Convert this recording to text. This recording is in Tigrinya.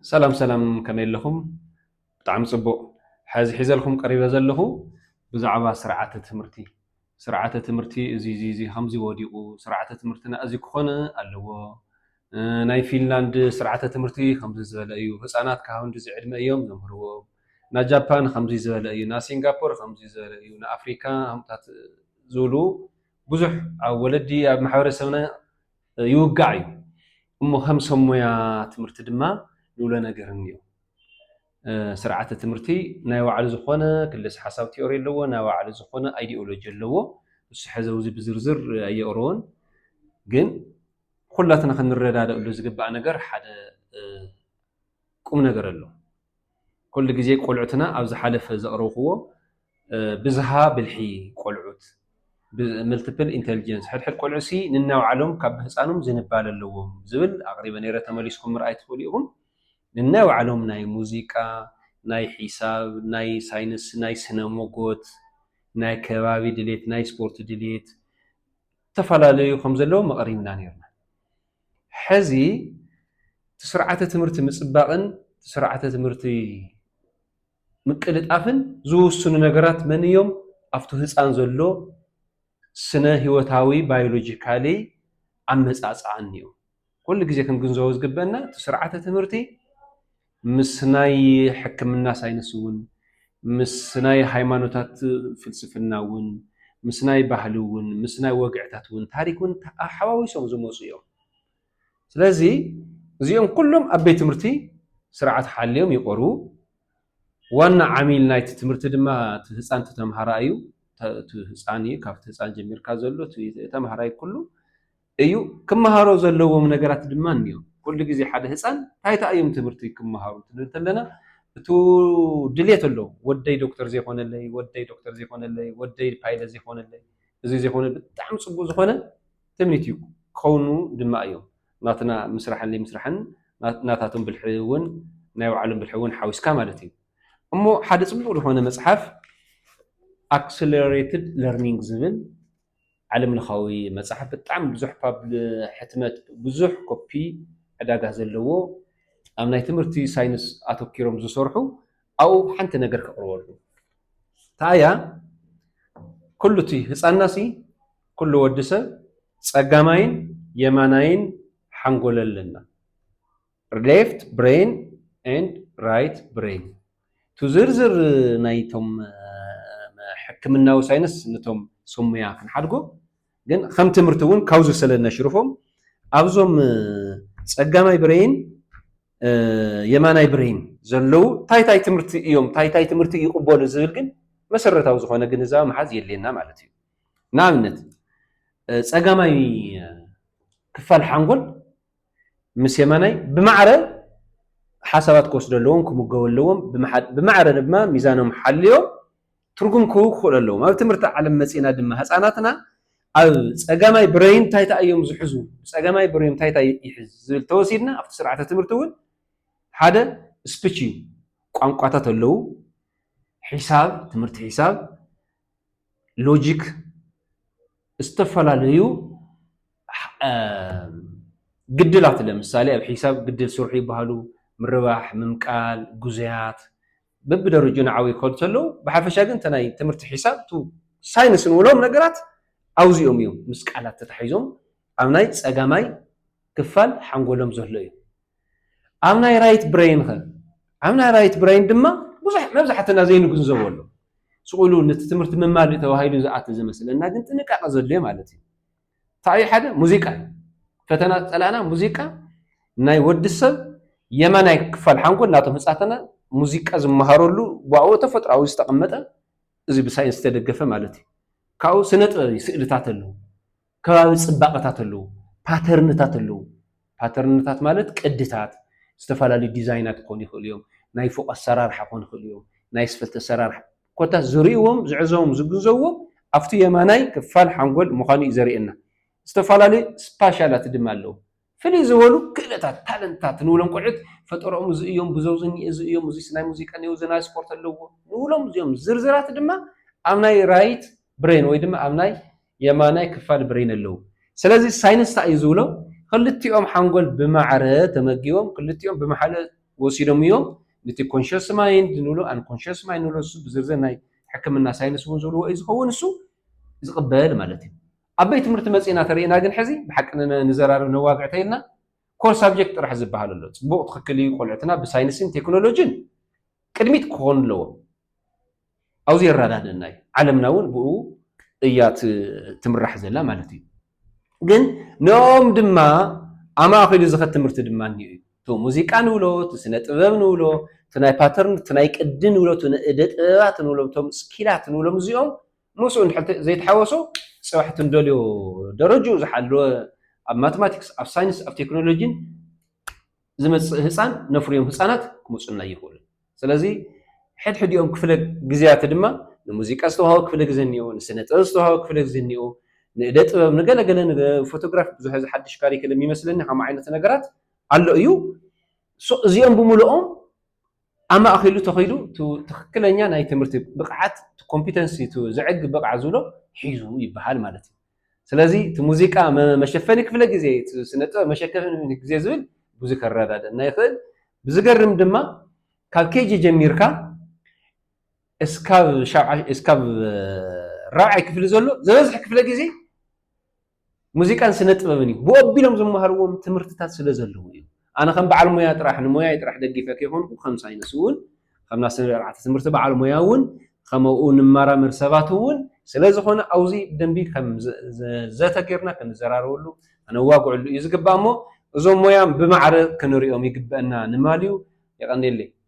سلام سلام كمل لكم بطعم صبو حزلكم قريبه زلخو بزعبا سرعه تمرتي زي خمزي وديقو سرعه تمرتنا ازي كخونه الو ناي فنلاند سرعه تمرتي خمزي زبل ايو حصانات كاون دزي عدمه ايوم زمهرو نا جابان خمزي زبل ايو نا سنغابور خمزي زبل ايو نا افريكا همتات زولو بزح او ولدي اب محورسبنا يوقع እሞ ከም ሰሞያ ትምህርቲ ድማ ንብሎ ነገር እኒኦ ስርዓተ ትምህርቲ ናይ ባዕሉ ዝኾነ ክልስ ሓሳብ ቲዮሪ ኣለዎ ናይ ባዕሉ ዝኾነ ኣይዲኦሎጂ ኣለዎ እሱ ሕዚ ኣብዚ ብዝርዝር ኣየቕርቦን ግን ኩላትና ክንረዳደእሉ ዝግባእ ነገር ሓደ ቁም ነገር ኣሎ ኩሉ ግዜ ቆልዑትና ኣብ ዝሓለፈ ዘቕረብክዎ ብዝሃ ብልሒ ቆልዑት multiple intelligence حد قلعسي نناوعلهم كاب حصانهم زنبال اللوهم زبل اقريبا نيره تمليسكم رأيت فوليهم نناوعلهم ناي موسيقى ناي حساب ناي ساينس ناي سينموغوت ناي كبابي ديليت ناي سبورت ديليت تفلاليو خمزلو مقرينا نيرنا حزي تسرعه تمرت مصباقن تسرعه تمرت مقلطافن زوسن نغرات من يوم افتو حصان زلو سنه هيوتاوي بايولوجيكالي امصاصانيو كل غزي كنغنزو زغبنا تسرعه تمرتي مسناي حكمنا ساينسون مسناي هايمانوتات فلسفناون مسناي ባህሉውን مسناي ወግዕታቱን ታሪኩን አሐዋዊሶም ዝመጽዩ ስለዚህ እዚኦም ኩሎም ኣብ ቤት ትምህርቲ ስርዓት ሓልዮም ይቆሩ ዋና ዓሚል ናይቲ ትምህርቲ ድማ ህፃን ተምሃራዩ ህፃኒ ካብቲ ህፃን ጀሚርካ ዘሎ ተምሃራይ ኩሉ እዩ ክመሃሮ ዘለዎም ነገራት ድማ እንዮ ኩሉ ግዜ ሓደ ህፃን ታይታ እዮም ትምህርቲ ክመሃሩ ትልተለና እቱ ድሌት ኣሎ ወደይ ዶክተር ዘይኮነለይ ወደይ ዶክተር ዘይኮነለይ ወደይ ፓይለት ዘይኮነለይ እዚ ዘይኮነ ብጣዕሚ ጽቡቅ ዝኾነ ትምኒት እዩ ከውኑ ድማ እዮም ናትና ምስራሕን ለምስራሕን ናታቶም ብልሕውን ናይ ባዕሎም ብልሕውን ሓዊስካ ማለት እዩ እሞ ሓደ ጽቡቅ ዝኾነ መጽሓፍ accelerated learning ዝብል ዓለም ለኻዊ መጽሓፍ በጣም ብዙሕ ሕትመት ብዙሕ ኮፒ ዕዳጋ ዘለዎ ኣብ ናይ ትምህርቲ ሳይንስ ኣተኪሮም ዝሰርሑ ኣው ሓንቲ ነገር ከቕርበሉ ታያ ኩሉቲ ህፃናሲ ኩሉ ወድሰብ ጸጋማይን የማናይን ሓንጎለለና left brain and right brain ትዝርዝር ናይቶም ሕክምናዊ ሳይንስ ነቶም ሶምያ ክንሓድጎ ግን ከም ትምህርቲ እውን ካውዝ ሰለና ሽሩፎም ኣብዞም ጸጋማይ ብሬን የማናይ ብሬን ዘለው ታይታይ ትምህርቲ እዮም ታይታይ ትምህርቲ ይቅበሉ ዝብል ግን መሰረታዊ ዝኾነ ግንዛቤ መሓዝ የለና ማለት እዩ ንኣብነት ጸጋማይ ክፋል ሓንጎል ምስ የማናይ ብማዕረ ሓሳባት ክወስደለዎም ክምገበለዎም ብማዕረ ድማ ሚዛኖም ሓልዮም ትርጉም ክውክሉ ኣለዎም ኣብ ትምህርቲ ዓለም መጺና ድማ ህፃናትና ኣብ ጸጋማይ ብሬን ታይታ እዮም ዝሕዙ ጸጋማይ ብሬን ታይታ ይሕዝ ዝብል ተወሲድና ኣብቲ ስርዓተ ትምህርቲ እውን ሓደ ስፒች እዩ ቋንቋታት ኣለዉ ሒሳብ ትምህርቲ ሒሳብ ሎጂክ ዝተፈላለዩ ግድላት ለምሳሌ ኣብ ሒሳብ ግድል ስርሑ ይባሃሉ ምርባሕ ምምቃል ጉዝያት በብደረጃው ዓዊ ኮልተሎ በሐፈሻ ግን ተናይ ትምህርቲ ሒሳብ ቱ ሳይንስ ንብሎም ነገራት ኣውዚኦም እዮም ምስ ቃላት ተታሒዞም ኣብ ናይ ጸጋማይ ክፋል ሓንጎሎም ዘሎ እዩ ኣብ ናይ ራይት ብሬን ኣብ ናይ ራይት ብሬን ድማ ብዙሕ መብዛሕትና ዘይንግንዘቦ ኣሎ ስቁሉ ነቲ ትምህርቲ መማል ተባሂሉ ዝኣተ ዝመስለና ግን ጥንቃቐ ዘድልዮ ማለት እዩ እንታይ ሓደ ሙዚቃ ፈተና ጸላና ሙዚቃ ናይ ወድሰብ የማናይ ክፋል ሓንጎል ናቶም ህፃናትና ሙዚቃ ዝመሃረሉ ባኦ ተፈጥራዊ ዝተቀመጠ እዚ ብሳይንስ ተደገፈ ማለት እዩ ካው ስነጥ ስእልታት ኣለዉ ከባቢ ጽባቐታት ኣለዉ ፓተርንታት ማለት ቅድታት ዝተፈላለዩ ዲዛይናት ኮን ይኽእሉ እዮም ናይ ፎቅ ኣሰራርሓ ኮን ይኽእሉ እዮም ናይ ስፈልት ኣሰራርሓ ኮታት ዝርኢዎም ዝዕዘቦም ዝግንዘብዎም ኣብቲ የማናይ ክፋል ሓንጎል ምዃኑ እዩ ዘርእየና ዝተፈላለዩ ስፓሻላት ድማ ኣለዉ ፍልይ ዝበሉ ክእለታት ታለንታት ንብሎም ቆልዑት ፈጠሮኦም እዚ እዮም ብዙዝኒ እዚ እዮም እዚ ናይ ሙዚቃ ነው ዝናይ ስፖርት ኣለዎ ንብሎም እዚኦም ዝርዝራት ድማ ኣብ ናይ ራይት ብሬን ወይ ድማ ኣብ ናይ የማናይ ክፋል ብሬን ኣለዉ ስለዚ ሳይንስ ታይ ዝብሎ ክልቲኦም ሓንጎል ብማዕረ ተመጊቦም ክልቲኦም ብማሓለ ወሲዶም እዮም ነቲ ኮንሽስ ማይንድ ንብሎ አንኮንሽስ ማይንድ ንብሎ እሱ ብዝርዝር ናይ ሕክምና ሳይንስ እውን ዝብልዎ እዩ ዝኸውን እሱ ዝቕበል ማለት እዩ ኣብ ቤት ትምህርቲ መፂና ተሪእና ግን ሕዚ ብሓቂ ንዘራርብ ነዋግዕ ተይልና ኮር ሳብጀክት ጥራሕ ዝበሃል ኣሎ ፅቡቕ ትኽክል እዩ ቆልዑትና ብሳይንስን ቴክኖሎጂን ቅድሚት ክኾኑ ኣለዎም ኣብዙ የረዳድና እዩ ዓለምና እውን ብኡ እያ ትምራሕ ዘላ ማለት እዩ ግን ንኦም ድማ ኣማኺሉ ዝኸድ ትምህርቲ ድማ እኒኡ እዩ እቲ ሙዚቃ ንብሎ እቲ ስነ ጥበብ ንብሎ እቲ ናይ ፓተርን እቲ ናይ ቅዲ ንብሎ እቲ እደ ጥበባት ንብሎም እቶም ስኪላት ንብሎም እዚኦም ምስኡ ዘይተሓወሶ ፅባሕቲ እንደልዮ ደረጅኡ ዝሓለወ ኣብ ማቴማቲክስ ኣብ ሳይንስ ኣብ ቴክኖሎጂን ዝመፅእ ህፃን ነፍርዮም ህፃናት ክመፁና ይኽእሉ ስለዚ ሕድሕድኦም ክፍለ ግዜያት ድማ ንሙዚቃ ዝተዋሃቦ ክፍለ ግዜ እኒኦ ንስነ ጥበብ ዝተዋሃቦ ክፍለ ግዜ እኒኦ ንእደ ጥበብ ንገለገለ ፎቶግራፍ ብዙሕ ዝሓድሽ ካሪክለም ይመስለኒ ከምኡ ዓይነት ነገራት ኣሎ እዩ እዚኦም ብምልኦም ኣማእኺሉ ተኸይዱ ትክክለኛ ናይ ትምህርቲ ብቕዓት ኮምፒተንሲ ዝዕግ ብቕዓ ዝብሎ ሒዙ ይበሃል ማለት እዩ ስለዚ እቲ ሙዚቃ መሸፈኒ ክፍለ ግዜ ስነ ጥበብ መሸፈኒ ግዜ ዝብል ብዙ ከረዳድአና ይኽእል ብዝገርም ድማ ካብ ኬጂ ጀሚርካ እስካብ ራብዓይ ክፍሊ ዘሎ ዝበዝሕ ክፍለ ግዜ ሙዚቃን ስነ ጥበብን እዩ ብኣቢሎም ዝመሃርዎም ትምህርትታት ስለ ዘለዉ እዩ ኣነ ከም በዓል ሞያ ጥራሕ ንሞያይ ጥራሕ ደጊፈ ከይኮንኩ ከም ሳይንስ እውን ከምና ስርዓተ ትምህርቲ በዓል ሞያ እውን ከምኡ ንመራምር ሰባት እውን ስለዝኾነ ኣብዙ ብደንቢ ከም ዘተ ጌርና ክንዘራረበሉ ከነዋግዕሉ እዩ ዝግባእ እሞ እዞም ሞያ ብማዕረ ክንሪኦም ይግበአና ንማልዩ የቐኒየለይ